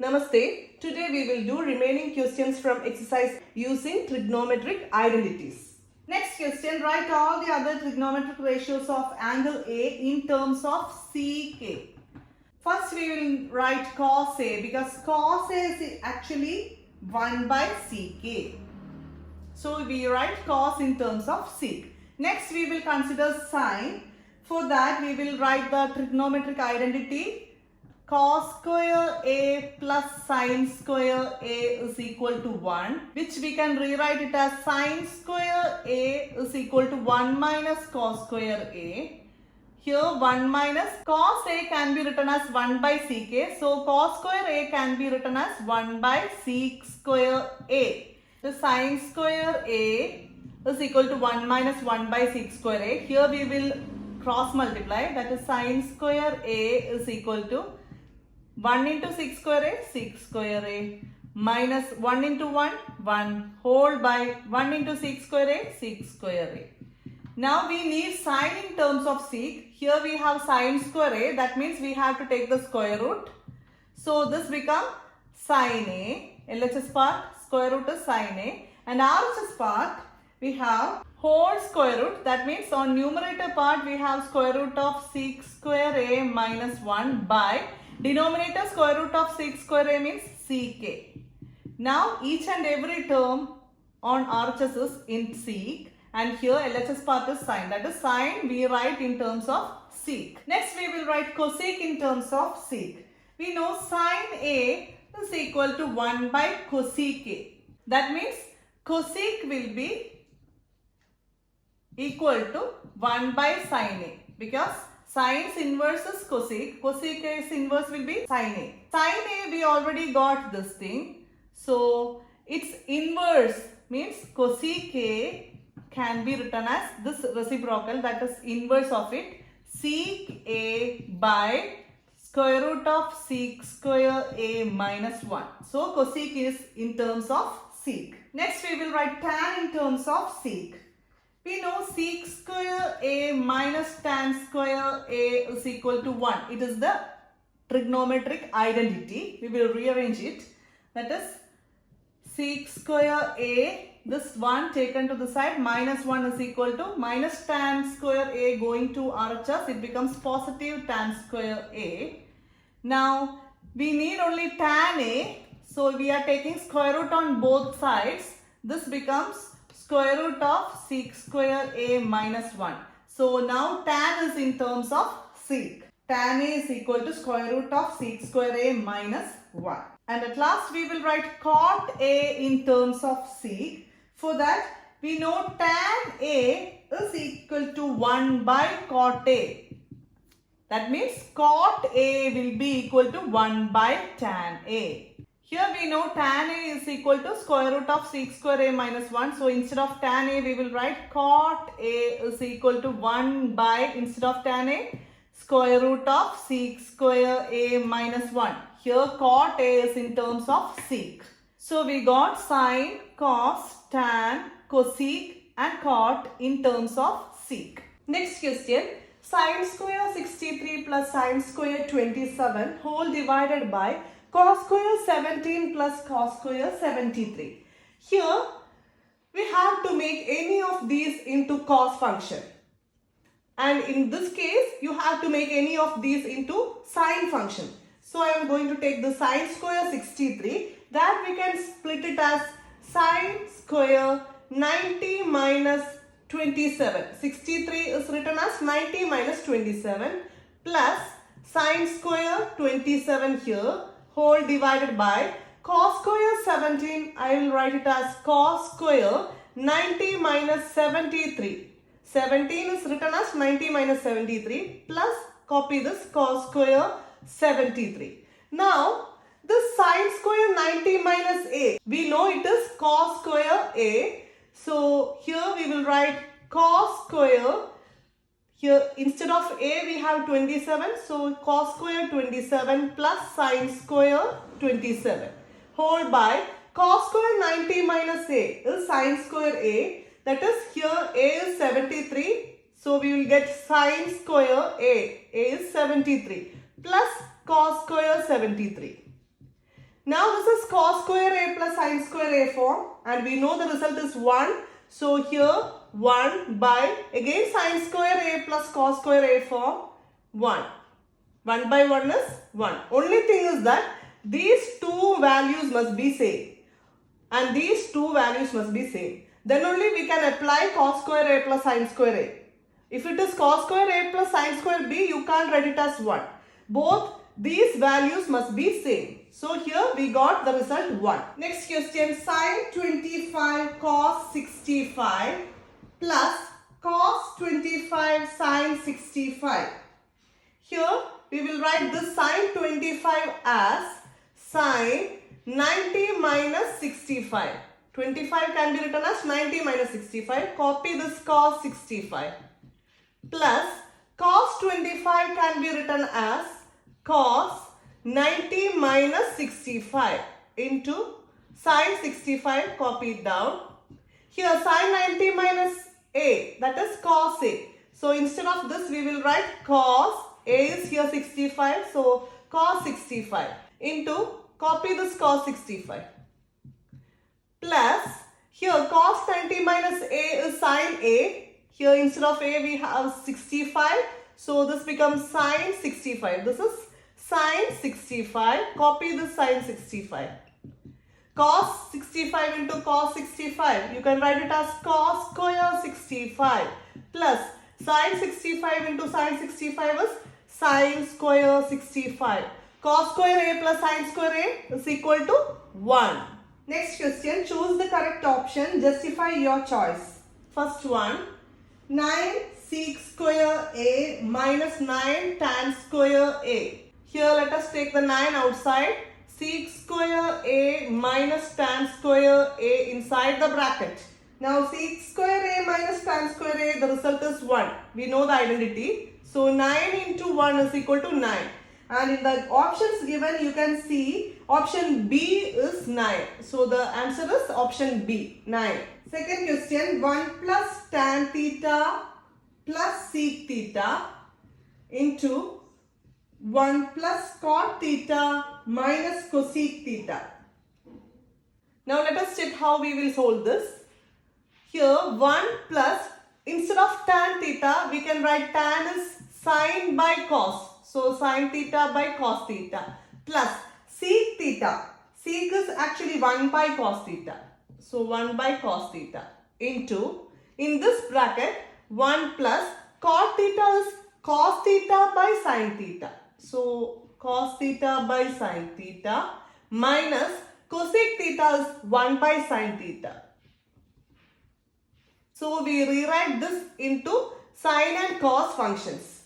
Namaste. Today we will do remaining questions from exercise using trigonometric identities. Next question, write all the other trigonometric ratios of angle A in terms of CK. First we will write cos A because cos A is actually 1 by CK. So we write cos in terms of sec. Next we will consider sine. For that we will write the trigonometric identity cos square A plus sine square A is equal to 1, which we can rewrite it as sine square A is equal to 1 minus cos square A. Here 1 minus cos A can be written as 1 by sec. So cos square A can be written as 1 by sec square A. The sine square A is equal to 1 minus 1 by sec square A. Here we will cross multiply, that is sine square A is equal to 1 into sec square A minus 1 into 1, 1 whole by 1 into sec square A. Now we need sine in terms of sec. Here we have sine square A, that means we have to take the square root. So this becomes sine A, LHS part square root is sine A, and RHS part we have whole square root, that means on numerator part we have square root of sec square A minus 1 by denominator square root of sec square A means ck. Now each and every term on RHS is in sec and here LHS part is sine, that is sine we write in terms of sec. Next we will write cosec in terms of sec. We know sine A is equal to 1 by cosec A. That means cosec will be equal to 1 by sine A because sine's inverse is cosec. Cosec A's inverse will be sine A. Sine A we already got this thing. So its inverse means cosec A can be written as this reciprocal, that is inverse of it, sec A by square root of sec square A minus 1. So cosec is in terms of sec. Next we will write tan in terms of sec. We know sec square A minus tan square A is equal to 1. It is the trigonometric identity. We will rearrange it. That is sec square A, this 1 taken to the side, minus 1 is equal to minus tan square A going to RHS. It becomes positive tan square A. Now we need only tan A. So we are taking square root on both sides. This becomes square root of sec square A minus 1. So now tan is in terms of sec. Tan A is equal to square root of sec square A minus 1. And at last we will write cot A in terms of sec. For that we know tan A is equal to 1 by cot A. That means cot A will be equal to 1 by tan A. Here we know tan A is equal to square root of sec square A minus 1. So instead of tan A we will write cot A is equal to 1 by, instead of tan A, square root of sec square A minus 1. Here cot A is in terms of sec. So we got sine, cos, tan, cosec and cot in terms of sec. Next question. Sine square 63 plus sine square 27 whole divided by cos square 17 plus cos square 73. Here we have to make any of these into cos function. And in this case you have to make any of these into sine function. So I am going to take the sine square 63, that we can split it as sine square 90 minus 27. 63 is written as 90 minus 27 plus sine square 27 here whole divided by cos square 17. I will write it as cos square 90 minus 73. 17 is written as 90 minus 73 plus copy this cos square 73. Now this sine square 90 minus A, we know it is cos square A. So here we will write cos square. Here instead of A we have 27. So cos square 27 plus sine square 27 whole by cos square 90 minus A is sine square A. That is here A is 73. So we will get sine square A is 73 plus cos square 73. cos square a plus sin square a form, and we know the result is 1. So here 1 by, again sin square a plus cos square a form, 1. 1 by 1 is 1. Only thing is that these two values must be same. And these two values must be same. Then only we can apply cos square a plus sin square a. If it is cos square a plus sin square b, you can't write it as 1. Both these values must be same. So here we got the result 1. Next question, sin 25 cos 65 plus cos 25 sin 65. Here we will write this sin 25 as sin 90 minus 65. 25 can be written as 90 minus 65. Copy this cos 65. Plus cos 25 can be written as cos 90 minus 65 into sin 65, copy it down. Here sin 90 minus a, that is cos a. So instead of this we will write cos, a is here 65, so cos 65 into, copy this cos 65. Plus here cos 90 minus a is sin a. Here instead of a we have 65, so this becomes sin 65. This is sin 65, copy this sin 65. Cos 65 into cos 65, you can write it as cos square 65 plus sin 65 into sin 65 is sin square 65. Cos square a plus sin square a is equal to 1. Next question, choose the correct option, justify your choice. First one, 9 sec square a minus 9 tan square a. Here let us take the 9 outside. Sec square a minus tan square a inside the bracket. Now sec square a minus tan square a, the result is 1. We know the identity. So 9 into 1 is equal to 9. And in the options given you can see option B is 9. So the answer is option B, 9. Second question, 1 plus tan theta plus sec theta into 1 plus cot theta minus cosec theta. Now let us check how we will solve this. Here 1 plus, instead of tan theta we can write tan is sin by cos. So sin theta by cos theta plus sec theta. Sec is actually 1 by cos theta. So 1 by cos theta into, in this bracket 1 plus cot theta is cos theta by sin theta. So cos theta by sin theta minus cosec theta is 1 by sin theta. So we rewrite this into sin and cos functions.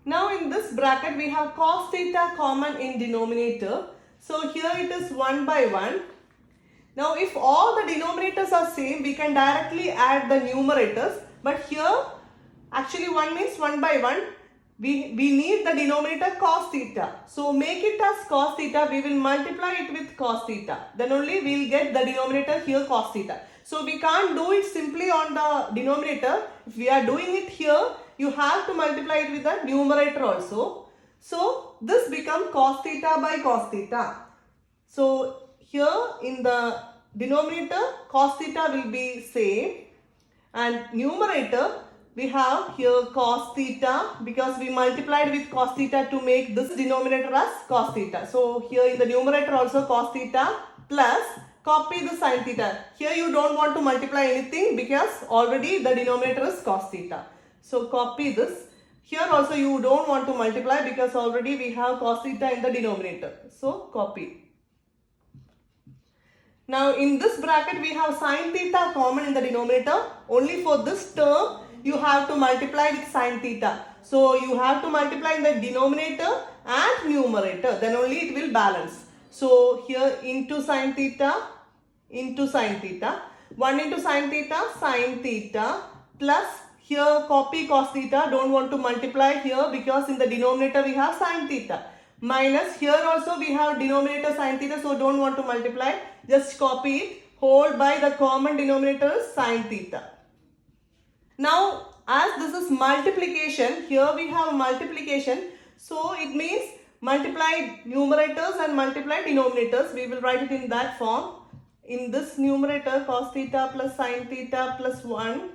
Now in this bracket we have cos theta common in denominator. So here it is 1 by 1. Now if all the denominators are same, we can directly add the numerators. But here actually 1 means 1 by 1. We need the denominator cos theta. So make it as cos theta. We will multiply it with cos theta. Then only we will get the denominator here cos theta. So we can't do it simply on the denominator. If we are doing it here, you have to multiply it with the numerator also. So this becomes cos theta by cos theta. So here in the denominator cos theta will be same, and numerator we have here cos theta because we multiplied with cos theta to make this denominator as cos theta. So here in the numerator also cos theta plus copy the sin theta. Here you don't want to multiply anything because already the denominator is cos theta. So copy this. Here also you don't want to multiply because already we have cos theta in the denominator. So copy. Now in this bracket we have sin theta common in the denominator. Only for this term you have to multiply with sin theta. So you have to multiply in the denominator and numerator. Then only it will balance. So here into sin theta, into sin theta. 1 into sin theta plus here copy cos theta. Don't want to multiply here because in the denominator we have sin theta. Minus here also we have denominator sin theta. So don't want to multiply. Just copy it. Hold by the common denominator is sin theta. Now as this is multiplication, here we have multiplication. So it means multiply numerators and multiply denominators. We will write it in that form. In this numerator, cos theta plus sin theta plus 1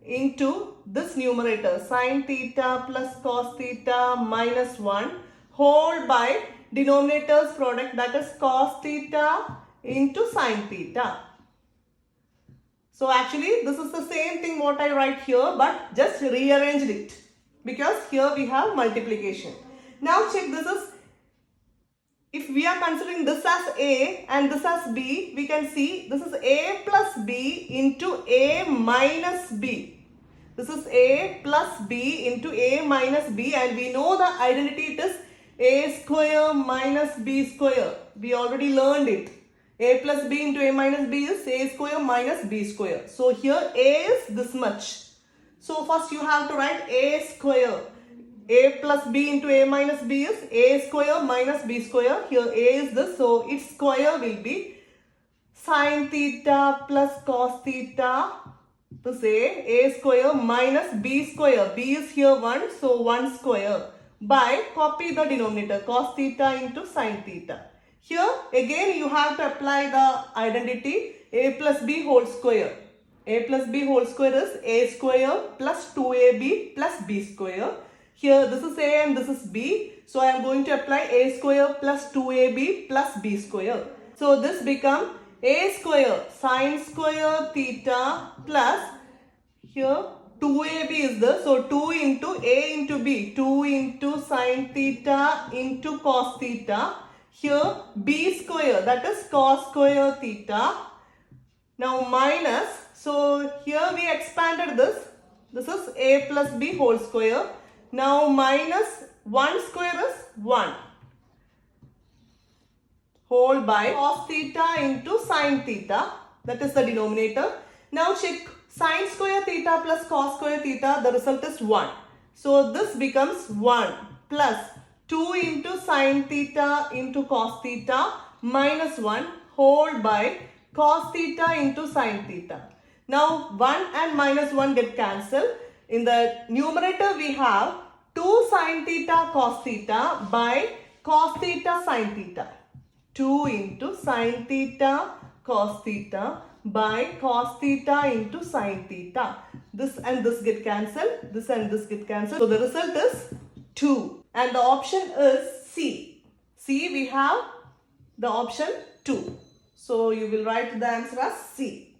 into this numerator, sin theta plus cos theta minus 1 whole by denominators product, that is cos theta into sin theta. So actually this is the same thing what I write here, but just rearranged it because here we have multiplication. Now check, this is, if we are considering this as A and this as B, we can see this is A plus B into A minus B. This is A plus B into A minus B, and we know the identity, it is A square minus B square. We already learned it. A plus B into A minus B is A square minus B square. So here A is this much. So first you have to write A square. A plus B into A minus B is A square minus B square. Here A is this, so its square will be sin theta plus cos theta. This A square minus B square. B is here 1, so 1 square. By, copy the denominator, cos theta into sin theta. Here again you have to apply the identity A plus B whole square. A plus B whole square is A square plus 2AB plus B square. Here this is A and this is B. So I am going to apply A square plus 2AB plus B square. So this becomes A square sin square theta plus, here 2AB is there. So 2 into A into B. 2 into sin theta into cos theta. Here B square, that is cos square theta. Now minus, so here we expanded this. This is A plus B whole square. Now minus 1 square is 1 whole by cos theta into sin theta, that is the denominator. Now check, sin square theta plus cos square theta, the result is 1. So this becomes 1 plus 2 into sin theta into cos theta minus 1 whole by cos theta into sin theta. Now 1 and minus 1 get cancelled. In the numerator we have 2 sin theta cos theta by cos theta sin theta. 2 into sin theta cos theta by cos theta into sin theta. This and this get cancelled. This and this get cancelled. So the result is 2. And the option is C. C, we have the option 2. So you will write the answer as C.